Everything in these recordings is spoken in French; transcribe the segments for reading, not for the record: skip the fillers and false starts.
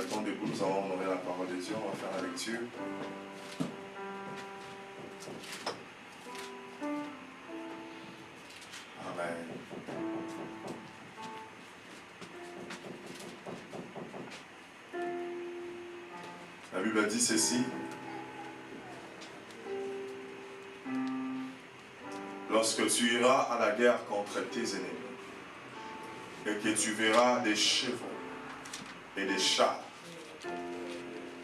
restons debout, nous allons honorer la parole de Dieu, on va faire la lecture. Amen. La Bible dit ceci. Lorsque tu iras à la guerre contre tes ennemis et que tu verras des chevaux et des chars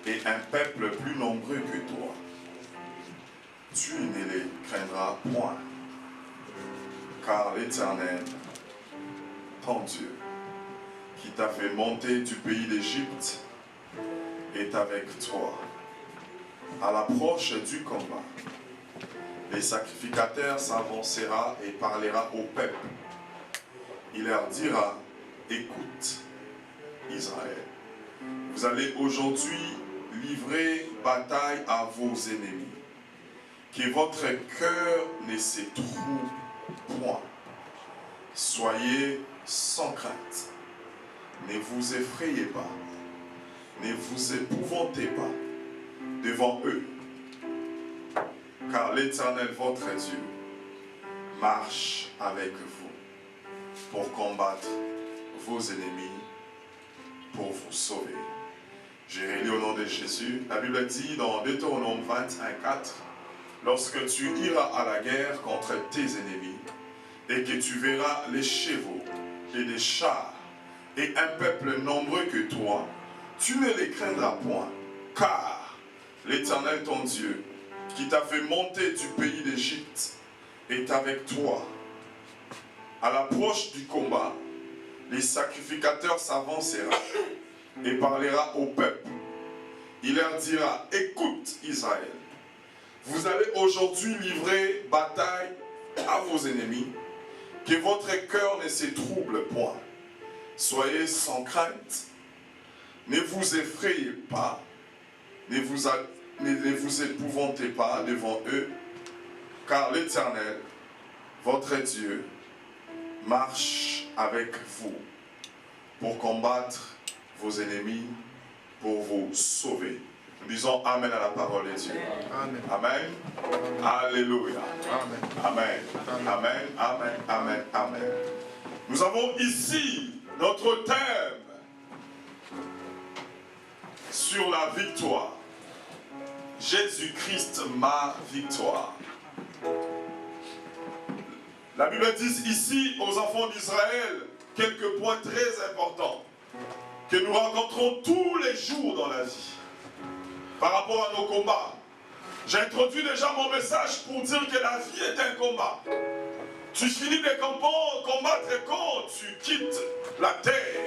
et un peuple plus nombreux que toi, tu ne les craindras point, car l'Éternel, ton Dieu, qui t'a fait monter du pays d'Égypte, est avec toi. À l'approche du combat, les sacrificateurs s'avancera et parlera au peuple. Il leur dira, écoute, Israël, vous allez aujourd'hui livrer bataille à vos ennemis. Que votre cœur ne se trouble point. Soyez sans crainte. Ne vous effrayez pas. Ne vous épouvantez pas devant eux. Car l'Éternel, votre Dieu, marche avec vous pour combattre vos ennemis, pour vous sauver. J'ai relu au nom de Jésus. La Bible dit dans Deutéronome 21:4, lorsque tu iras à la guerre contre tes ennemis et que tu verras les chevaux et les chars et un peuple nombreux que toi, tu ne les craindras point, car l'Éternel ton Dieu, qui t'a fait monter du pays d'Égypte, est avec toi. À l'approche du combat, les sacrificateurs s'avancera et parlera au peuple. Il leur dira, écoute Israël, vous allez aujourd'hui livrer bataille à vos ennemis, que votre cœur ne se trouble point. Soyez sans crainte, ne vous effrayez pas, ne vous épouvantez pas devant eux, car l'Éternel, votre Dieu, marche avec vous pour combattre vos ennemis, pour vous sauver. Nous disons Amen à la parole de Dieu. Amen. Amen. Alléluia. Amen. Amen. Amen. Amen. Amen. Amen. Nous avons ici notre thème sur la victoire. Jésus-Christ, ma victoire. La Bible dit ici aux enfants d'Israël quelques points très importants que nous rencontrons tous les jours dans la vie par rapport à nos combats. J'introduis déjà mon message pour dire que la vie est un combat. Tu finis de combattre quand tu quittes la terre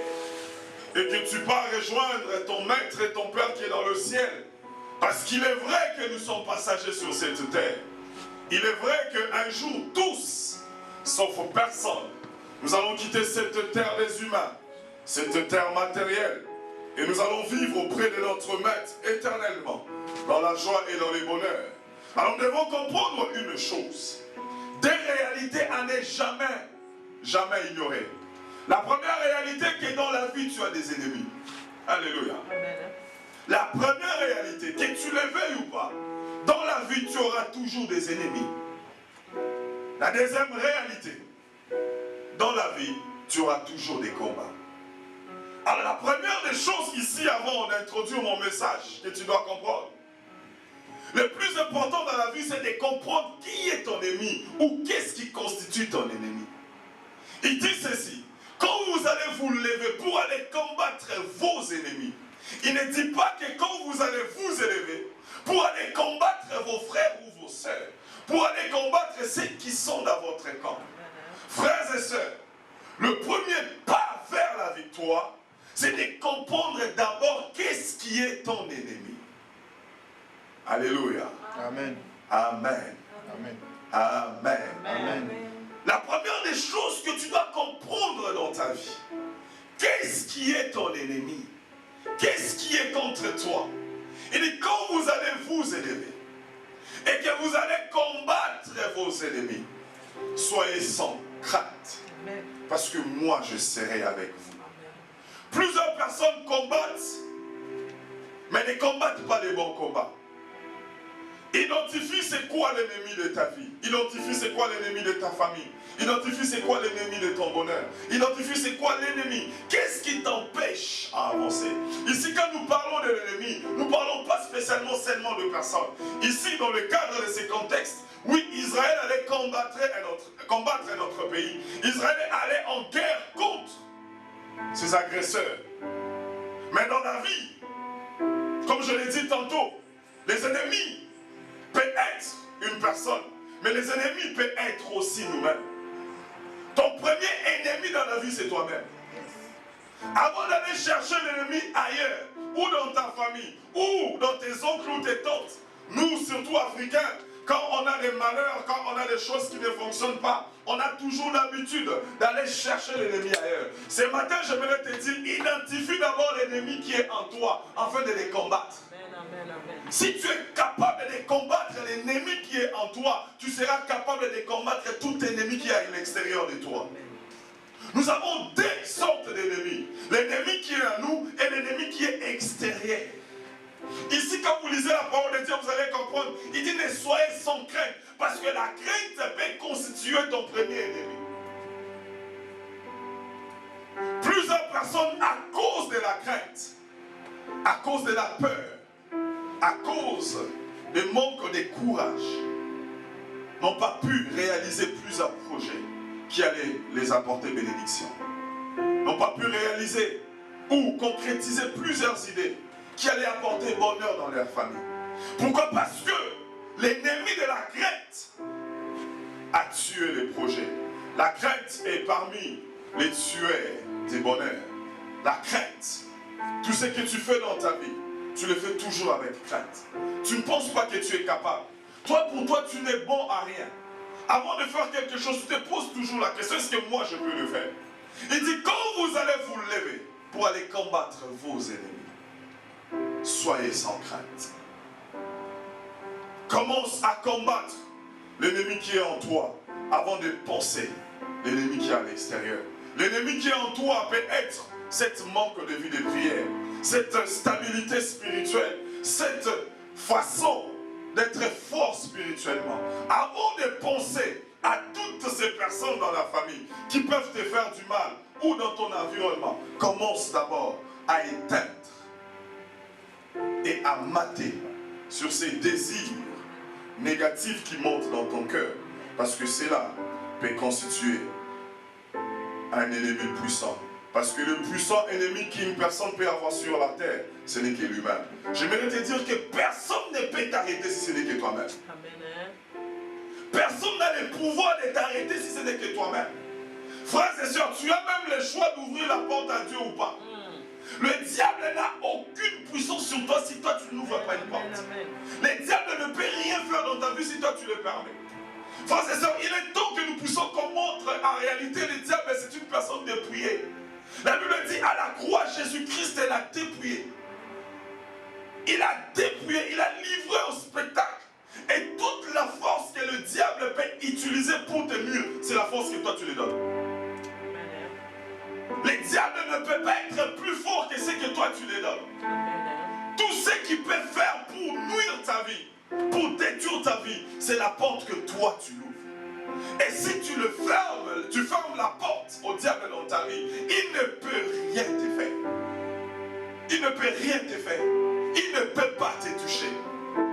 et que tu pars rejoindre ton maître et ton Père qui est dans le ciel. Parce qu'il est vrai que nous sommes passagers sur cette terre. Il est vrai qu'un jour, tous, sauf personne, nous allons quitter cette terre des humains, cette terre matérielle, et nous allons vivre auprès de notre maître éternellement, dans la joie et dans les bonheurs. Alors nous devons comprendre une chose. Des réalités à ne jamais ignorer. La première réalité, que dans la vie, tu as des ennemis. Alléluia. Amen. La première réalité, que tu le veuilles ou pas, dans la vie, tu auras toujours des ennemis. La deuxième réalité, dans la vie, tu auras toujours des combats. Alors la première des choses ici, avant d'introduire mon message, que tu dois comprendre, le plus important dans la vie, c'est de comprendre qui est ton ennemi ou qu'est-ce qui constitue ton ennemi. Il dit ceci, quand vous allez vous lever pour aller combattre vos ennemis, il ne dit pas que quand vous allez vous élever pour aller combattre vos frères ou vos sœurs, pour aller combattre ceux qui sont dans votre camp. Frères et sœurs, le premier pas vers la victoire, c'est de comprendre d'abord qu'est-ce qui est ton ennemi. Alléluia. Amen. Amen. Amen. Amen. Amen. La première des choses que tu dois comprendre dans ta vie, qu'est-ce qui est ton ennemi? Qu'est-ce qui est contre toi? Il dit quand vous allez vous élever et que vous allez combattre vos ennemis, soyez sans crainte. Parce que moi je serai avec vous. Plusieurs personnes combattent mais ne combatte pas les bons combats. Identifie c'est quoi l'ennemi de ta vie. Identifie c'est quoi l'ennemi de ta famille. Identifie c'est quoi l'ennemi de ton bonheur. Identifie c'est quoi l'ennemi. Qu'est-ce qui t'empêche à avancer? Ici, quand nous parlons de l'ennemi, nous ne parlons pas spécialement seulement de personnes. Ici, dans le cadre de ces contextes, oui, Israël allait combattre notre pays. Israël allait en guerre contre ses agresseurs. Mais dans la vie, comme je l'ai dit tantôt, les ennemis peuvent être une personne, mais les ennemis peuvent être aussi nous-mêmes. Ton premier ennemi dans la vie, c'est toi-même. Avant d'aller chercher l'ennemi ailleurs, ou dans ta famille, ou dans tes oncles ou tes tantes, nous, surtout Africains, quand on a des malheurs, quand on a des choses qui ne fonctionnent pas, on a toujours l'habitude d'aller chercher l'ennemi ailleurs. Ce matin, j'aimerais te dire, identifie d'abord l'ennemi qui est en toi, afin de les combattre. Amen, amen. Si tu es capable de combattre l'ennemi qui est en toi, tu seras capable de combattre tout ennemi qui est à l'extérieur de toi. Nous avons deux sortes d'ennemis. L'ennemi qui est en nous et l'ennemi qui est extérieur. Ici, quand vous lisez la parole de Dieu, vous allez comprendre. Il dit ne soyez sans crainte. Parce que la crainte peut constituer ton premier ennemi. Plusieurs personnes, à cause de la crainte, à cause de la peur, à cause du manque de courage, n'ont pas pu réaliser plusieurs projets qui allaient les apporter bénédiction. N'ont pas pu réaliser ou concrétiser plusieurs idées qui allaient apporter bonheur dans leur famille. Pourquoi? Parce que l'ennemi de la crainte a tué les projets. La crainte est parmi les tueurs des bonheurs. La crainte, tout ce que tu fais dans ta vie, tu le fais toujours avec crainte. Tu ne penses pas que tu es capable. Toi, pour toi, tu n'es bon à rien. Avant de faire quelque chose, tu te poses toujours la question, est-ce que moi je peux le faire? Il dit, quand vous allez vous lever pour aller combattre vos ennemis, soyez sans crainte. Commence à combattre l'ennemi qui est en toi avant de penser l'ennemi qui est à l'extérieur. L'ennemi qui est en toi peut être cette manque de vie de prière, cette stabilité spirituelle, cette façon d'être fort spirituellement. Avant de penser à toutes ces personnes dans la famille qui peuvent te faire du mal ou dans ton environnement, commence d'abord à éteindre et à mater sur ces désirs négatifs qui montent dans ton cœur, parce que cela peut constituer un ennemi puissant. Parce que le puissant ennemi qu'une personne peut avoir sur la terre, ce n'est que lui-même. J'aimerais te dire que personne ne peut t'arrêter si ce n'est que toi-même. Personne n'a le pouvoir de t'arrêter si ce n'est que toi-même. Frères et sœurs, tu as même le choix d'ouvrir la porte à Dieu ou pas. Le diable n'a aucune puissance sur toi si toi tu n'ouvres pas une porte. Le diable ne peut rien faire dans ta vie si toi tu le permets. Frères et sœurs, il est temps que nous puissions comprendre en réalité le diable c'est une personne dépouillée. La Bible dit à la croix Jésus-Christ l'a dépouillé. Il a dépouillé, il a livré au spectacle. Et toute la force que le diable peut utiliser pour te nuire, c'est la force que toi tu lui donnes. Le diable ne peut pas être plus fort que ce que toi tu lui donnes. Tout ce qu'il peut faire pour nuire ta vie, pour détruire ta vie, c'est la porte que toi tu l'ouvres. Et si tu le fermes, tu fermes la porte au diable dans ta vie, il ne peut rien te faire. Il ne peut rien te faire. Il ne peut pas te toucher.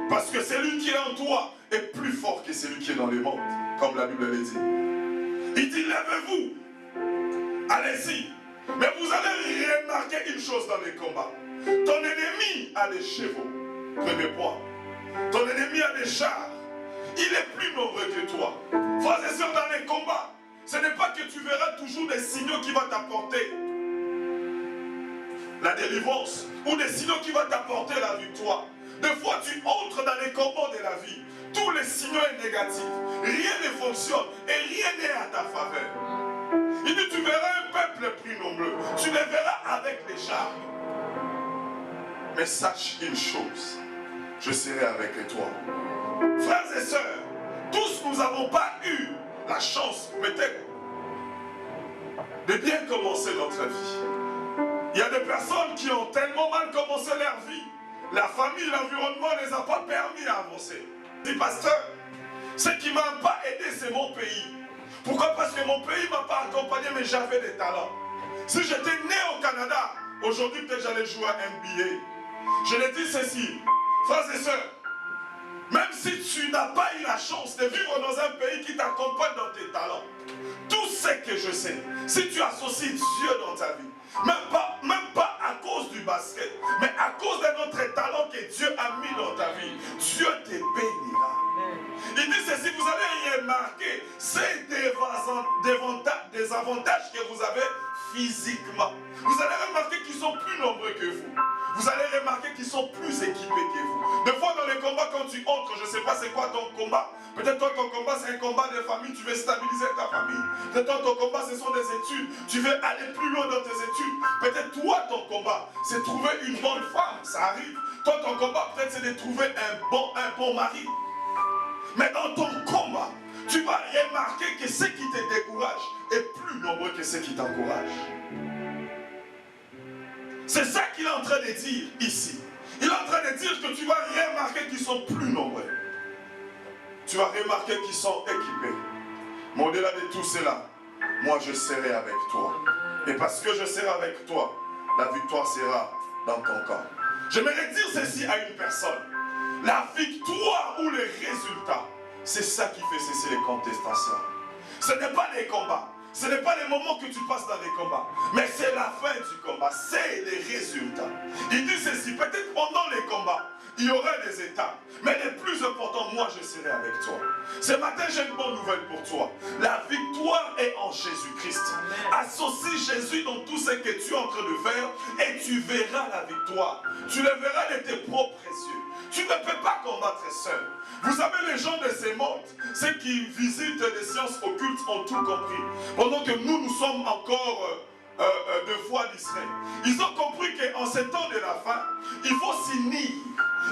Parce que celui qui est en toi est plus fort que celui qui est dans le monde, comme la Bible le dit. Il dit, lèvez-vous, allez-y. Mais vous allez remarquer une chose dans les combats. Ton ennemi a des chevaux. Premier point. Ton ennemi a des chars. Il est plus nombreux que toi. Frères et sœurs, dans les combats, ce n'est pas que tu verras toujours des signaux qui vont t'apporter la délivrance ou des signaux qui vont t'apporter la victoire. Des fois, tu entres dans les combats de la vie. Tous les signaux sont négatifs. Rien ne fonctionne et rien n'est à ta faveur. Il dit, tu verras un peuple plus nombreux. Tu le verras avec les chars. Mais sache une chose, je serai avec toi. Frères et sœurs, tous nous n'avons pas eu la chance, peut-être, de bien commencer notre vie. Il y a des personnes qui ont tellement mal commencé leur vie la famille, l'environnement ne les a pas permis d'avancer. Je dis, pasteur, ce qui ne m'a pas aidé, c'est mon pays. Pourquoi? Parce que mon pays ne m'a pas accompagné, mais j'avais des talents. Si j'étais né au Canada, aujourd'hui peut-être j'allais jouer à NBA. Je l'ai dit ceci, frères et sœurs, même si tu n'as pas eu la chance de vivre dans un pays qui t'accompagne dans tes talents, tout ce que je sais, si tu associes Dieu dans ta vie, même pas à cause du basket, mais à cause d'un autre talent que Dieu a mis dans ta vie, Dieu te bénira. Il dit ceci, vous allez remarquer ces désavantages que vous avez physiquement. Vous allez remarquer qu'ils sont plus nombreux que vous. Vous allez remarquer qu'ils sont plus équipés que vous. Des fois dans les combats, quand tu entres, je ne sais pas c'est quoi ton combat. Peut-être toi ton combat c'est un combat de famille, tu veux stabiliser ta famille. Peut-être toi ton combat ce sont des études, tu veux aller plus loin dans tes études. Peut-être toi ton combat c'est trouver une bonne femme, ça arrive. Toi ton combat peut-être c'est de trouver un bon mari. Mais dans ton combat, tu vas remarquer que ce qui te décourage est plus nombreux que ce qui t'encourage. C'est ça qu'il est en train de dire ici. Il est en train de dire que tu vas remarquer qu'ils sont plus nombreux. Tu vas remarquer qu'ils sont équipés. Mais au-delà de tout cela, moi je serai avec toi. Et parce que je serai avec toi, la victoire sera dans ton camp. J'aimerais dire ceci à une personne. La victoire ou les résultats, c'est ça qui fait cesser les contestations. Ce n'est pas les combats. Ce n'est pas les moments que tu passes dans les combats. Mais c'est la fin du combat. C'est les résultats. Il dit ceci. Peut-être pendant les combats, il y aura des étapes. Mais le plus important, moi je serai avec toi. Ce matin, j'ai une bonne nouvelle pour toi. La victoire est en Jésus-Christ. Associe Jésus dans tout ce que tu es en train de faire et tu verras la victoire. Tu le verras de tes propres yeux. Tu ne peux pas combattre seul. Vous savez, les gens de ces mondes, ceux qui visitent les sciences occultes ont tout compris. Pendant que nous sommes encore de foi d'Israël. Ils ont compris qu'en ces temps de la fin, il faut s'unir.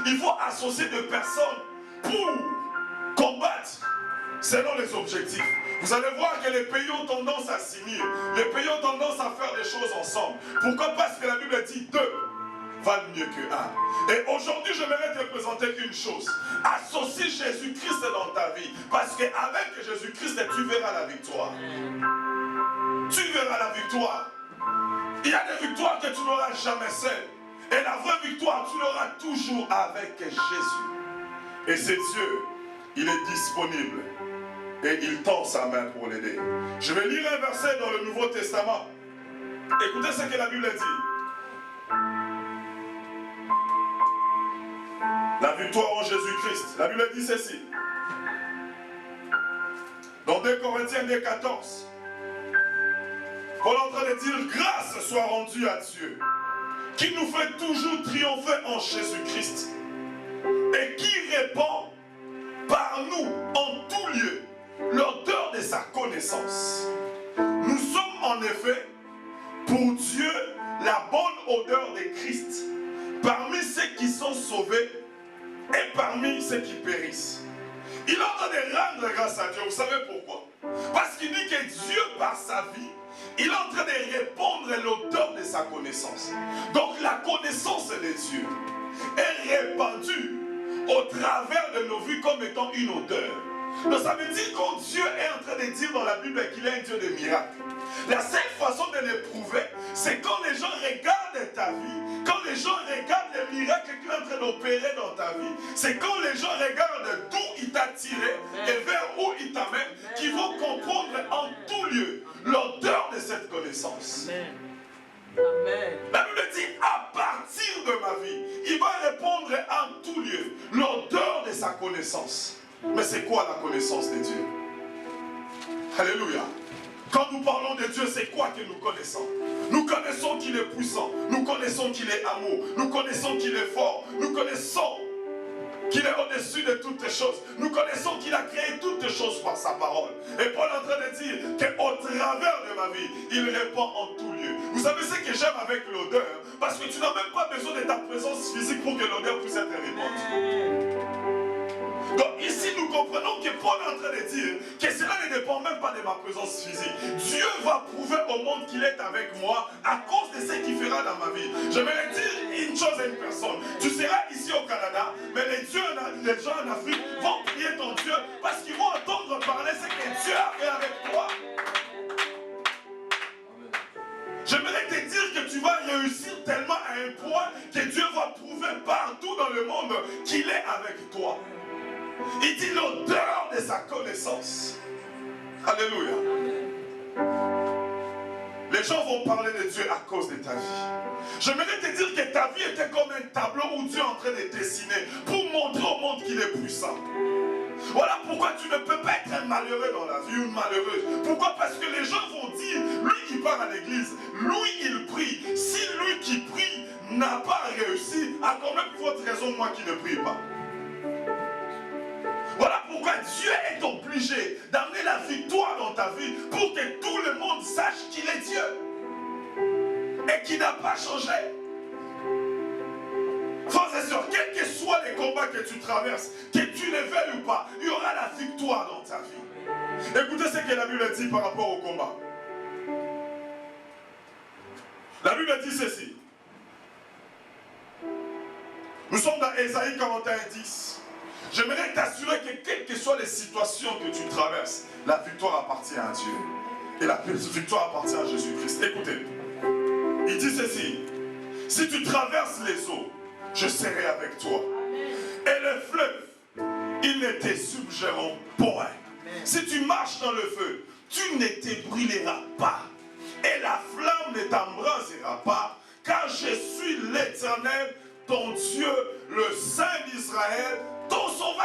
Il faut associer des personnes pour combattre selon les objectifs. Vous allez voir que les pays ont tendance à s'unir. Les pays ont tendance à faire des choses ensemble. Pourquoi? Parce que la Bible dit deux valent mieux que un. Et aujourd'hui, j'aimerais te présenter une chose. Associe Jésus-Christ dans ta vie. Parce qu'avec Jésus-Christ, tu verras la victoire. Tu verras la victoire. Il y a des victoires que tu n'auras jamais seul. Et la vraie victoire, tu l'auras toujours avec Jésus. Et c'est Dieu. Il est disponible. Et il tend sa main pour l'aider. Je vais lire un verset dans le Nouveau Testament. Écoutez ce que la Bible dit. La victoire en Jésus-Christ. La Bible dit ceci. Dans 2 Corinthiens 2,14. Paul est en train de dire grâce soit rendue à Dieu, qui nous fait toujours triompher en Jésus-Christ et qui répand par nous en tout lieu l'odeur de sa connaissance. Nous sommes en effet pour Dieu la bonne odeur de Christ parmi ceux qui sont sauvés et parmi ceux qui périssent. Il est en train de rendre grâce à Dieu. Vous savez pourquoi? Parce qu'il dit que Dieu, par sa vie, il est en train de répandre l'odeur de sa connaissance. Donc la connaissance de Dieu est répandue au travers de nos vies comme étant une odeur. Donc ça veut dire que Dieu est en train de dire dans la Bible qu'il est un Dieu de miracles. La seule façon de l'éprouver, c'est quand les gens regardent ta vie, quand les gens regardent les miracles qu'il est en train d'opérer dans ta vie. C'est quand les gens regardent d'où il t'a tiré et vers où il t'amène, qu'ils vont comprendre en tout lieu l'odeur de cette connaissance. Amen. Amen. La Bible dit, à partir de ma vie, il va répondre en tout lieu l'odeur de sa connaissance. Mais c'est quoi la connaissance de Dieu? Alléluia. Quand nous parlons de Dieu, c'est quoi que nous connaissons? Nous connaissons qu'il est puissant. Nous connaissons qu'il est amour. Nous connaissons qu'il est fort. Nous connaissons qu'il est au-dessus de toutes les choses. Nous connaissons qu'il a créé toutes les choses par sa parole. Et Paul est en train de dire qu'au travers de ma vie, il répand en tout lieu. Vous savez ce que j'aime avec l'odeur? Parce que tu n'as même pas besoin de ta présence physique pour que l'odeur puisse être répandue. Donc ici, nous comprenons que Paul est en train de dire que cela ne dépend même pas de ma présence physique. Dieu va prouver au monde qu'il est avec moi à cause de ce qu'il fera dans ma vie. J'aimerais dire une chose à une personne. Tu seras ici au Canada, mais les gens en Afrique vont prier ton Dieu parce qu'ils vont entendre parler ce que Dieu a fait avec toi. J'aimerais te dire que tu vas réussir tellement à un point que Dieu va prouver partout dans le monde qu'il est avec toi. Il dit l'odeur de sa connaissance. Alléluia. Les gens vont parler de Dieu à cause de ta vie. J'aimerais te dire que ta vie était comme un tableau où Dieu est en train de dessiner pour montrer au monde qu'il est puissant. Voilà pourquoi tu ne peux pas être un malheureux dans la vie ou une malheureuse. Pourquoi? Parce que les gens vont dire, lui qui part à l'église, lui il prie. Si lui qui prie n'a pas réussi, à combien de votre raison moi qui ne prie pas? Voilà pourquoi Dieu est obligé d'amener la victoire dans ta vie pour que tout le monde sache qu'il est Dieu et qu'il n'a pas changé. Frères et sœurs, quels que soient les combats que tu traverses, que tu les veuilles ou pas, il y aura la victoire dans ta vie. Écoutez ce que la Bible dit par rapport au combat. La Bible dit ceci. Nous sommes dans Ésaïe 41:10. J'aimerais t'assurer que quelles que soient les situations que tu traverses, la victoire appartient à Dieu. Et la victoire appartient à Jésus-Christ. Écoutez, il dit ceci. Si tu traverses les eaux, je serai avec toi. Et le fleuve, ils ne te subjugueront point. Si tu marches dans le feu, tu ne te brûleras pas. Et la flamme ne t'embrasera pas. Car je suis l'Éternel, ton Dieu, le Saint d'Israël, ton sauveur.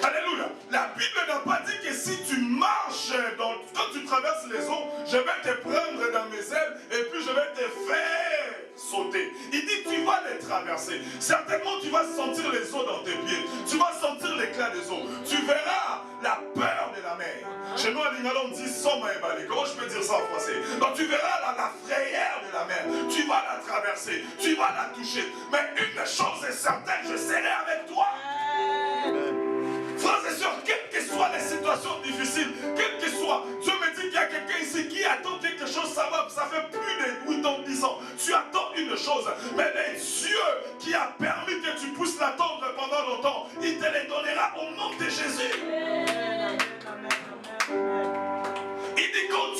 Alléluia. La Bible n'a pas dit que si tu marches, quand tu traverses les eaux, je vais te prendre dans mes ailes et puis je vais te faire sauter. Il dit tu vas les traverser. Certainement tu vas sentir les eaux dans tes pieds. Tu vas sentir l'éclat des eaux. Tu verras la peur de la mer. Chez nous à Lingala on dit soma et balé. Comment je peux dire ça en français? Donc tu verras la frayeur de la mer. Tu vas la traverser. Tu vas la toucher. Mais une chose est certaine, je serai avec toi. Frères et sœurs, quelles que soient les situations difficiles, quelles que soient, Dieu me dit qu'il y a quelqu'un ici qui attend quelque chose, ça fait plus de 8 ans, 10 ans. Tu attends une chose, mais le Dieu qui a permis que tu puisses l'attendre pendant longtemps, il te les donnera au nom de Jésus. Il dit quand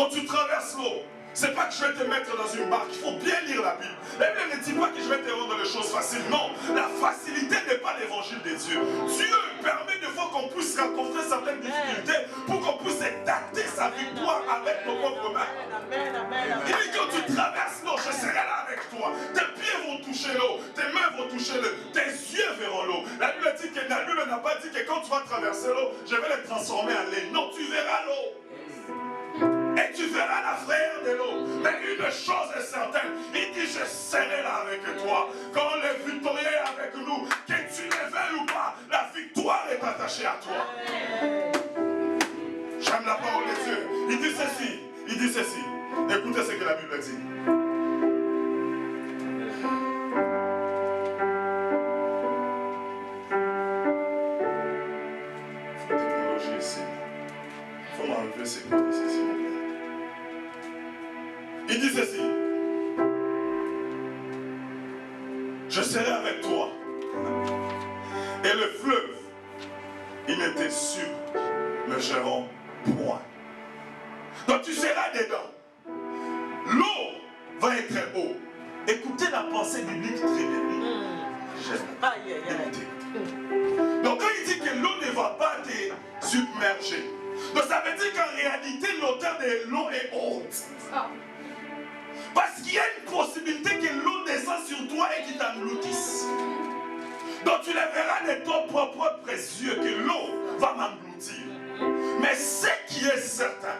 tu traverses l'eau, c'est pas que je vais te mettre dans une barque, il faut bien lire la Bible. La Bible ne dit pas que je vais te rendre les choses faciles. Non, la facilité n'est pas l'évangile de Dieu. Dieu permet des fois qu'on puisse rencontrer certaines difficultés pour qu'on puisse dater sa victoire avec nos propres mains. Il dit quand tu traverses l'eau, je serai là avec toi. Tes pieds vont toucher l'eau, tes mains vont toucher l'eau, tes yeux verront l'eau. La Bible n'a pas dit que quand tu vas traverser l'eau, je vais les transformer en lait. Non, tu verras l'eau. Et tu verras la frayeur de l'eau. Mais une chose est certaine, il dit je serai là avec toi. Quand le victorieux est avec nous, que tu le veuilles ou pas, la victoire est attachée à toi. J'aime la parole de Dieu. Il dit ceci. Écoutez ce que la Bible dit. Il faut technologie ici. Il faut m'enlever ces côtés ici, s'il vous plaît. Il dit ceci. Je serai avec toi. Et le fleuve, il ne te submergeront point. Donc tu seras dedans. L'eau va être haut. Écoutez la pensée biblique très bien. Donc quand il dit que l'eau ne va pas te submerger, donc ça veut dire qu'en réalité l'auteur de l'eau est haute. Parce qu'il y a une possibilité que l'eau descende sur toi et qu'il t'engloutisse. Donc tu le verras de ton propre yeux que l'eau va m'engloutir. Mais ce qui est certain,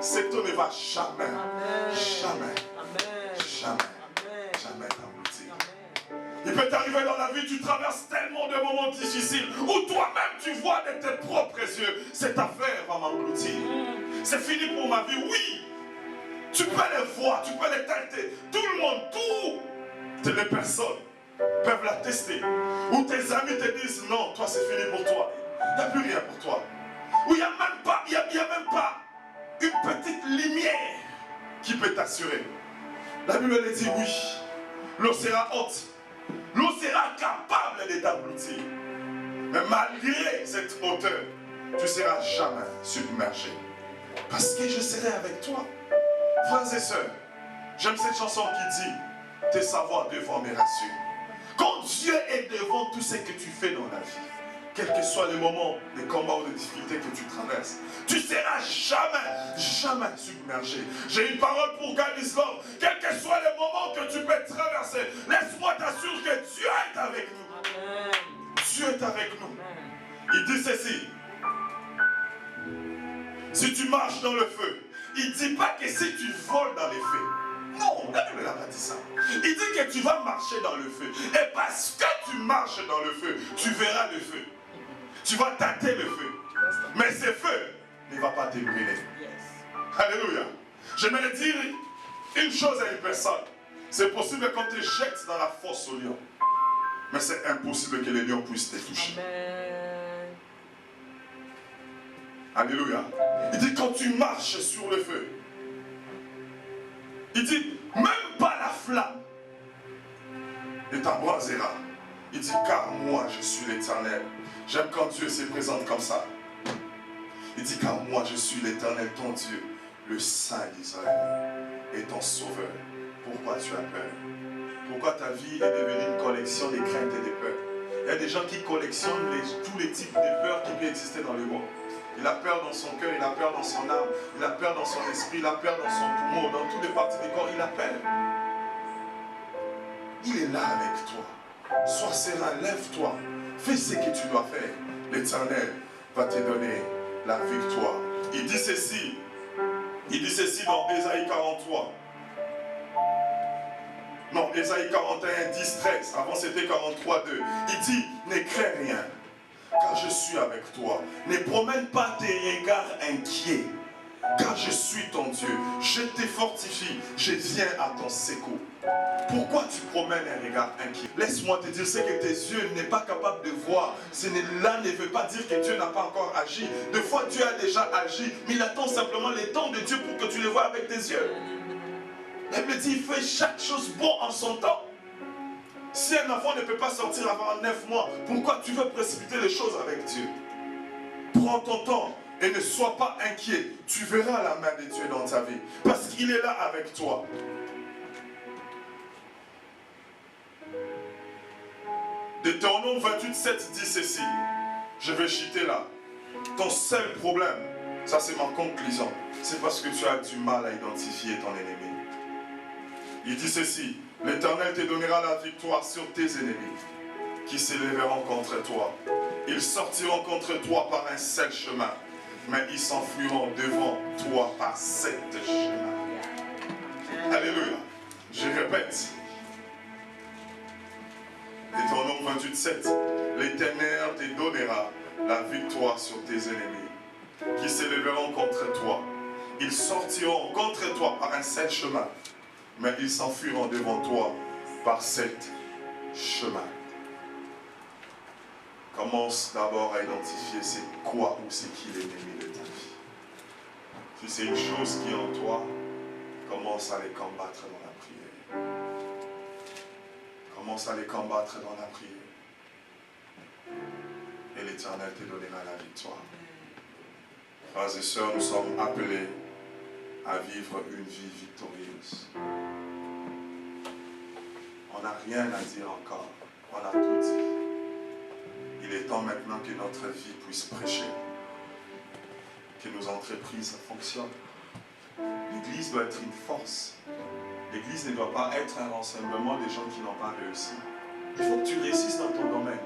c'est que tu ne vas jamais t'engloutir. Il peut t'arriver dans la vie, tu traverses tellement de moments difficiles où toi-même tu vois de tes propres yeux, cette affaire va m'engloutir. C'est fini pour ma vie, oui. Tu peux les voir, tu peux les tenter. Tout le monde, toutes les personnes peuvent l'attester. Où tes amis te disent non, toi c'est fini pour toi. Il n'y a plus rien pour toi. Où il n'y a même pas, une petite lumière qui peut t'assurer. La Bible dit oui, l'eau sera haute, l'eau sera capable de t'abrutir. Mais malgré cette hauteur, tu ne seras jamais submergé. Parce que je serai avec toi. Frères et sœurs, j'aime cette chanson qui dit tes savoirs devant me rassurer. Quand Dieu est devant tout ce que tu fais dans la vie, quels que soient les moments de combat ou de difficultés que tu traverses, tu ne seras jamais submergé. J'ai une parole pour Galislov. Quels que soient les moments que tu peux traverser, laisse-moi t'assurer que Dieu est avec nous. Amen. Dieu est avec nous. Amen. Il dit ceci. Si tu marches dans le feu, il ne dit pas que si tu voles dans les feux. Non, la Bible n'a pas dit ça. Il dit que tu vas marcher dans le feu. Et parce que tu marches dans le feu, tu verras le feu. Tu vas tâter le feu. Mais ce feu ne va pas te brûler. Yes. Alléluia. J'aimerais dire une chose à une personne. C'est possible qu'on te jette dans la fosse au lion. Mais c'est impossible que les lions puissent te toucher. Amen. Alléluia. Il dit quand tu marches sur le feu. Il dit même pas la flamme ne t'embrasera. Il dit car moi je suis l'Éternel. J'aime quand Dieu se présente comme ça. Il dit car moi je suis l'Éternel ton Dieu, le Saint d'Israël et ton Sauveur. Pourquoi tu as peur? Pourquoi ta vie est devenue une collection de craintes et de peurs? Il y a des gens qui collectionnent tous les types de peurs qui peuvent exister dans le monde. Il a peur dans son cœur, il a peur dans son âme, il a peur dans son esprit, il a peur dans son poumon, dans toutes les parties du corps, il a peur. Il est là avec toi. Sois serein, lève-toi, fais ce que tu dois faire. L'Éternel va te donner la victoire. Il dit ceci dans Ésaïe 43. Non, Ésaïe 41, 10, 13. Avant c'était 43, 2. Il dit, ne crains rien, car je suis avec toi. Ne promène pas tes regards inquiets, car je suis ton Dieu. Je te fortifie, je viens à ton secours. Pourquoi tu promènes un regard inquiet? Laisse-moi te dire, c'est que tes yeux n'est pas capable de voir. Cela ne veut pas dire que Dieu n'a pas encore agi. Des fois, Dieu a déjà agi, mais il attend simplement le temps de Dieu pour que tu le vois avec tes yeux. Elle me dit, il fait chaque chose bon en son temps. Si un enfant ne peut pas sortir avant 9 mois, pourquoi tu veux précipiter les choses avec Dieu? Prends ton temps et ne sois pas inquiet. Tu verras la main de Dieu dans ta vie. Parce qu'il est là avec toi. Deutéronome 28, 7 dit ceci. Je vais chuter là. Ton seul problème, ça c'est ma conclusion, c'est parce que tu as du mal à identifier ton ennemi. Il dit ceci, l'Éternel te donnera la victoire sur tes ennemis qui s'élèveront contre toi. Ils sortiront contre toi par un seul chemin, mais ils s'enfuiront devant toi par 7 chemins. Alléluia. Je répète. Deutéronome 28, 7. L'Éternel te donnera la victoire sur tes ennemis qui s'élèveront contre toi. Ils sortiront contre toi par un seul chemin, mais ils s'enfuiront devant toi par 7 chemins. Commence d'abord à identifier c'est quoi ou c'est qui l'ennemi de ta vie. Si c'est une chose qui est en toi, commence à les combattre dans la prière. Commence à les combattre dans la prière. Et l'Éternel te donnera la victoire. Frères et sœurs, nous sommes appelés à vivre une vie victorieuse. On n'a rien à dire encore. On a tout dit. Il est temps maintenant que notre vie puisse prêcher. Que nos entreprises fonctionnent. L'Église doit être une force. L'Église ne doit pas être un rassemblement des gens qui n'ont pas réussi. Il faut que tu réussisses dans ton domaine.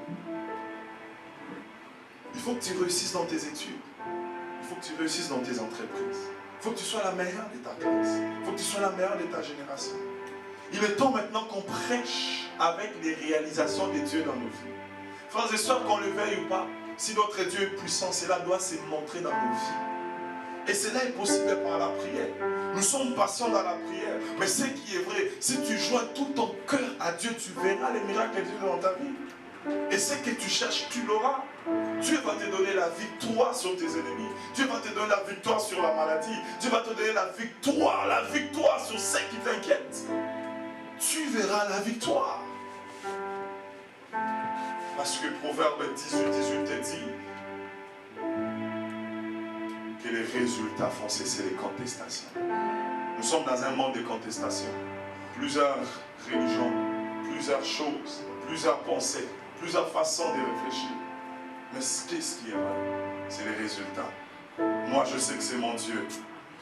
Il faut que tu réussisses dans tes études. Il faut que tu réussisses dans tes entreprises. Il faut que tu sois la meilleure de ta classe. Il faut que tu sois la meilleure de ta génération. Il est temps maintenant qu'on prêche avec les réalisations de Dieu dans nos vies. Frères et sœurs, qu'on le veuille ou pas, si notre Dieu est puissant, cela doit se montrer dans nos vies. Et cela est possible par la prière. Nous sommes patients dans la prière. Mais ce qui est vrai, si tu joins tout ton cœur à Dieu, tu verras les miracles de Dieu dans ta vie. Et ce que tu cherches, tu l'auras. Dieu va te donner la victoire sur tes ennemis. Dieu va te donner la victoire sur la maladie. Dieu va te donner la victoire sur ce qui t'inquiète. Tu verras la victoire. Parce que Proverbe 18 te dit que les résultats font cesser les contestations. Nous sommes dans un monde de contestations. Plusieurs religions, plusieurs choses, plusieurs pensées, plusieurs façons de réfléchir. Mais qu'est-ce qui est vrai? C'est les résultats. Moi, je sais que c'est mon Dieu.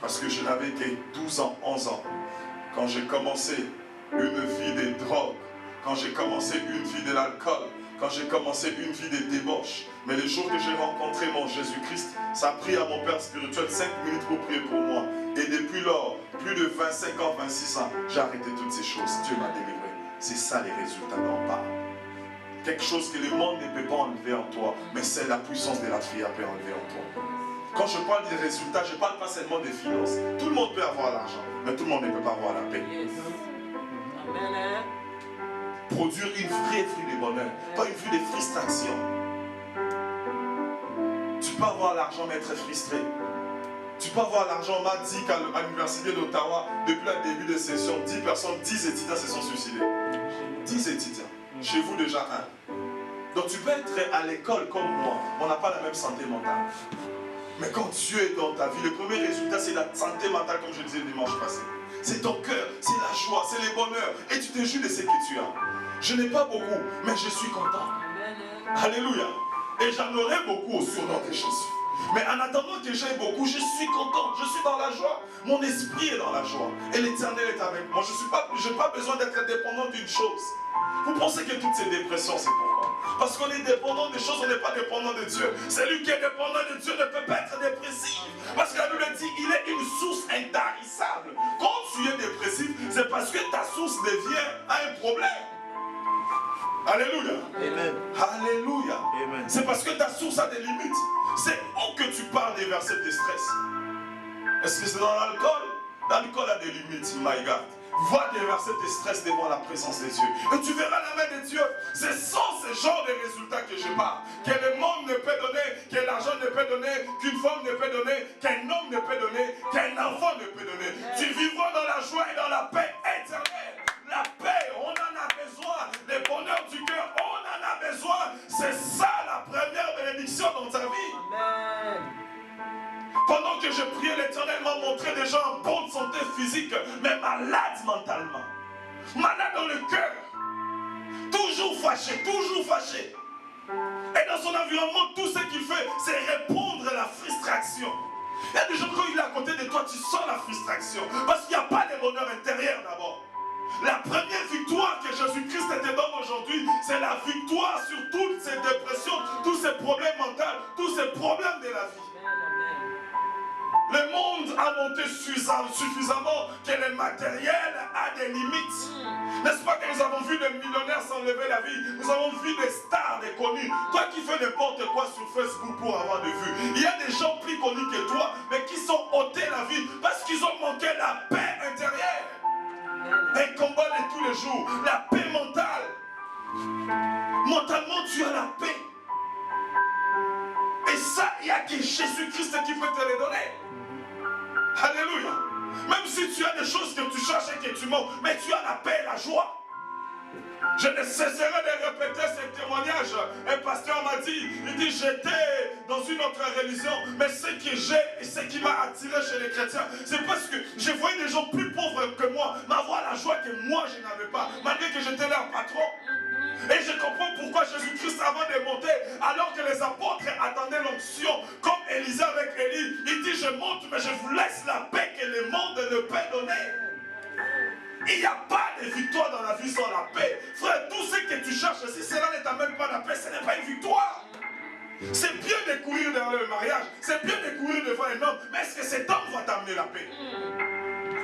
Parce que je n'avais que 12 ans, 11 ans. Quand j'ai commencé une vie de drogue, quand j'ai commencé une vie de l'alcool, quand j'ai commencé une vie de débauche. Mais le jour que j'ai rencontré mon Jésus-Christ, ça a pris à mon Père spirituel 5 minutes pour prier pour moi. Et depuis lors, plus de 25 ans, 26 ans, j'ai arrêté toutes ces choses. Dieu m'a délivré. C'est ça les résultats dont on parle. Quelque chose que le monde ne peut pas enlever en toi, mais c'est la puissance de la prière peut enlever en toi. Quand je parle des résultats, je ne parle pas seulement des finances. Tout le monde peut avoir l'argent, mais tout le monde ne peut pas avoir la paix. Yes. Amen. Produire une vraie vie de bonheur, pas une vie de frustration. Tu peux avoir l'argent mais être frustré. Tu peux avoir l'argent. On m'a dit qu'à l'université d'Ottawa, depuis le début de session, 10 personnes, 10 étudiants se sont suicidés. 10 étudiants. Chez vous déjà un. Donc tu peux être à l'école comme moi, on n'a pas la même santé mentale. Mais quand Dieu est dans ta vie, le premier résultat c'est la santé mentale comme je disais le dimanche passé. C'est ton cœur, c'est la joie, c'est le bonheur. Et tu te jures de ce que tu as. Je n'ai pas beaucoup, mais je suis content. Alléluia. Et j'en aurai beaucoup au surnom de Jésus. Mais en attendant que j'aie beaucoup, je suis content. Je suis dans la joie. Mon esprit est dans la joie. Et l'Éternel est avec moi. Je n'ai pas besoin d'être dépendant d'une chose. Vous pensez que toutes ces dépressions, c'est pourquoi? Parce qu'on est dépendant des choses, on n'est pas dépendant de Dieu. Celui qui est dépendant de Dieu ne peut pas être dépressif. Parce que la Bible dit qu'il est une source intarissable. Quand tu es dépressif, c'est parce que ta source devient un problème. Alléluia. Amen. Alléluia. Amen. C'est parce que ta source a des limites. C'est où que tu pars déverser tes stress. Est-ce que c'est dans l'alcool? L'alcool a des limites, my God. Va déverser tes stress devant la présence de Dieu. Et tu verras la main de Dieu. Ce sont ces genres de résultats que je parle. Que le monde ne peut donner, que l'argent ne peut donner, qu'une femme ne peut donner, qu'un homme ne peut donner, qu'un enfant ne peut donner. Tu vivras dans la joie et dans la paix éternelle. La paix, on en a besoin. Le bonheur du cœur, on en a besoin. C'est ça la première bénédiction dans ta vie. Amen. Pendant que je priais, l'Éternel m'a montré des gens en bonne santé physique, mais malades mentalement. Malades dans le cœur. Toujours fâchés, toujours fâchés. Et dans son environnement, tout ce qu'il fait, c'est répondre à la frustration. Il y a des gens, quand il est à côté de toi, tu sens la frustration. Parce qu'il n'y a pas de bonheur intérieur d'abord. La première victoire que Jésus-Christ te donne aujourd'hui, c'est la victoire sur toutes ces dépressions, tous ces problèmes mentaux, tous ces problèmes de la vie. Le monde a monté suffisamment que le matériel a des limites. N'est-ce pas que nous avons vu des millionnaires s'enlever la vie? Nous avons vu des stars, des connus. Toi qui fais n'importe quoi sur Facebook pour avoir des vues. Il y a des gens plus connus que toi, mais qui sont ôtés la vie parce qu'ils ont manqué la paix intérieure. Un combat de tous les jours. La paix mentale. Mentalement, tu as la paix. Et ça, il n'y a que Jésus-Christ qui peut te le donner. Alléluia. Même si tu as des choses que tu cherches et que tu manques, mais tu as la paix et la joie. Je ne cesserai de répéter ce témoignage. Un pasteur m'a dit, il dit, j'étais dans une autre religion, mais ce que j'ai et ce qui m'a attiré chez les chrétiens, c'est parce que je voyais des gens plus pauvres que moi, m'avoir la joie que moi je n'avais pas, malgré que j'étais leur patron. Et je comprends pourquoi Jésus-Christ, avant de monter, alors que les apôtres attendaient l'onction, comme Élisée avec Élie, il dit, je monte, mais je vous laisse la paix que le monde ne peut donner. Il n'y a pas de victoire dans la vie sans la paix. Frère, tout ce que tu cherches, si cela ne t'amène pas la paix, ce n'est pas une victoire. C'est bien de courir dans le mariage, c'est bien de courir devant un homme, mais est-ce que cet homme va t'amener la paix?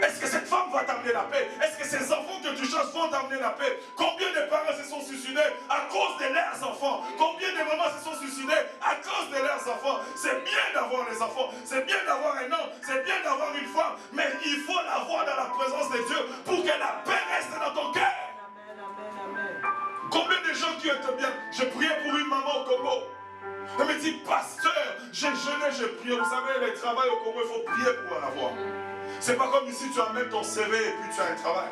Est-ce que cette femme va t'amener la paix? Est-ce que ces enfants que tu cherches vont t'amener la paix? Combien de parents se sont suicidés suicidés à cause de leurs enfants? Combien de mamans se sont suicidées à cause de leurs enfants? C'est bien d'avoir les enfants, c'est bien d'avoir un homme, c'est bien d'avoir une femme, mais il faut l'avoir dans la présence de Dieu pour que la paix reste dans ton cœur. Combien de gens qui étaient bien? Je priais pour une maman au Congo. Elle me dit, pasteur, j'ai jeûné, j'ai prié. Vous savez, les travails au Congo, il faut prier pour en avoir. C'est pas comme ici, tu amènes ton CV et puis tu as un travail.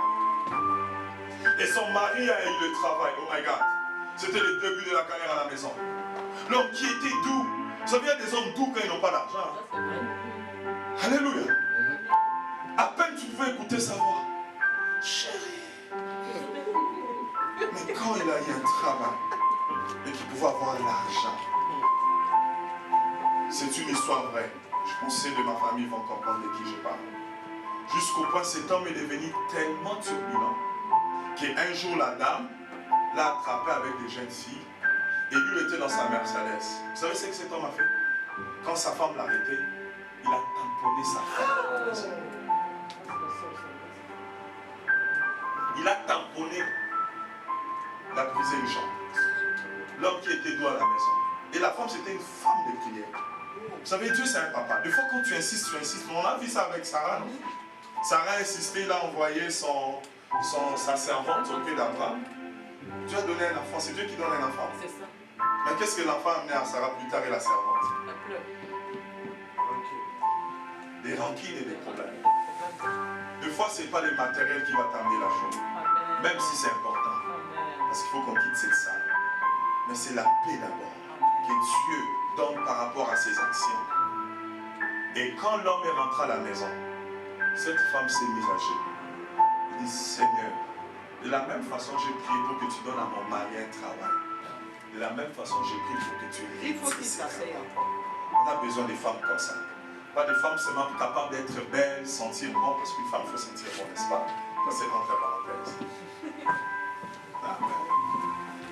Et son mari a eu le travail. Oh my God. C'était le début de la carrière à la maison. L'homme qui était doux. Vous savez, il y a des hommes doux quand ils n'ont pas d'argent. Alléluia. À peine tu pouvais écouter sa voix. Chérie. Mais quand il a eu un travail et qu'il pouvait avoir l'argent, c'est une histoire vraie. Je pense que ceux de ma famille vont comprendre de qui je parle. Jusqu'au point, cet homme est devenu tellement turbulent qu'un jour, la dame l'a attrapé avec des jeunes filles et lui était dans sa Mercedes. Vous savez ce que cet homme a fait? Quand sa femme l'a arrêté, il a tamponné sa femme. Il a tamponné. Il a brisé une jambe. L'homme qui était doux à la maison. Et la femme, c'était une femme de prière. Vous savez, Dieu, c'est un papa. Des fois, quand tu insistes, tu insistes. On a vu ça avec Sarah, non? Sarah a insisté, il a envoyé sa servante auprès d'Abraham. Dieu a donné un enfant. C'est Dieu qui donne un enfant. C'est ça. Mais qu'est-ce que l'enfant a amené à Sarah plus tard et la servante? La pleure. Des rancines et des problèmes. Des fois, ce n'est pas le matériel qui va t'amener la chose. Amen. Même si c'est important. Amen. Parce qu'il faut qu'on quitte cette salle. Mais c'est la paix d'abord que Dieu donne par rapport à ses actions. Et quand l'homme est rentré à la maison, cette femme s'est mise à genoux. Elle dit, Seigneur, de la même façon j'ai prié pour que tu donnes à mon mari un travail. De la même façon j'ai prié pour que tu Il faut qu'il s'asseye. On a besoin de femmes comme ça. Pas de femmes seulement capables d'être belles, sentir bon, parce qu'une femme il faut sentir bon, n'est-ce pas? Ça c'est entre parenthèses. Amen.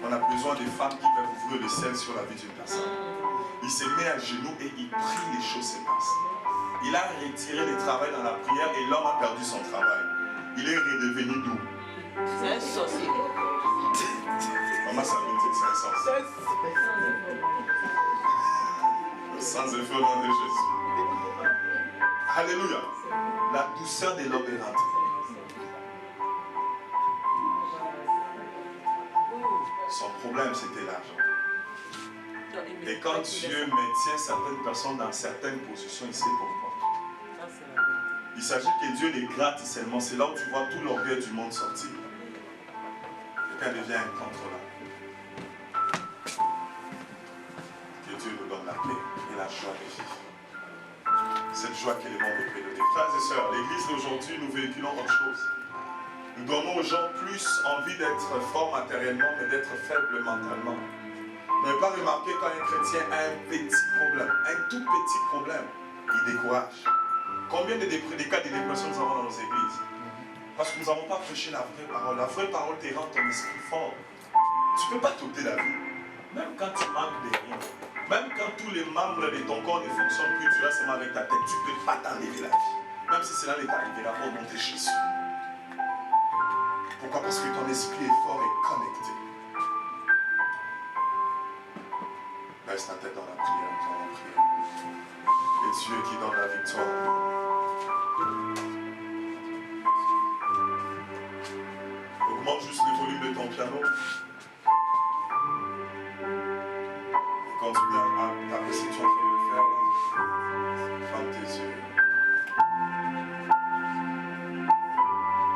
On a besoin de femmes qui peuvent ouvrir le ciel sur la vie d'une personne. Il se met à genoux et il prie, les choses se passent. Il a retiré le travail dans la prière et l'homme a perdu son travail. Il est redevenu doux. C'est un sorcier. Maman Sabine, c'est un sens. Sans effet au nom de Jésus. Alléluia. La douceur de l'homme est rentrée. Son problème, c'était l'argent. Et quand Dieu maintient certaines personnes dans certaines positions, il sait pourquoi. Il s'agit que Dieu les gratte seulement. C'est là où tu vois tout l'orgueil du monde sortir. Quelqu'un devient incontrôlable. Que Dieu nous donne la paix et la joie de vivre. Cette joie que le monde est près de nous. Frères et sœurs, l'église d'aujourd'hui, nous véhiculons autre chose. Nous donnons aux gens plus envie d'être forts matériellement, mais d'être faibles mentalement. Vous n'avez pas remarqué quand un chrétien a un petit problème, un tout petit problème, il décourage. Combien de cas de dépression nous avons dans nos églises? Parce que nous n'avons pas prêché la vraie parole. La vraie parole te rend ton esprit fort. Tu ne peux pas t'ôter la vie. Même quand tu manques de rien, même quand tous les membres de ton corps ne fonctionnent plus, tu restes seulement avec ta tête, tu ne peux pas t'enlever la vie. Même si cela ne t'arrivera pas au nom de Jésus. Pourquoi? Parce que ton esprit est fort et connecté. Laisse ta tête dans la prière, nous allons prier. Et Dieu qui donne la victoire. Augmente juste le volume de ton piano. Et continue à taper sur ton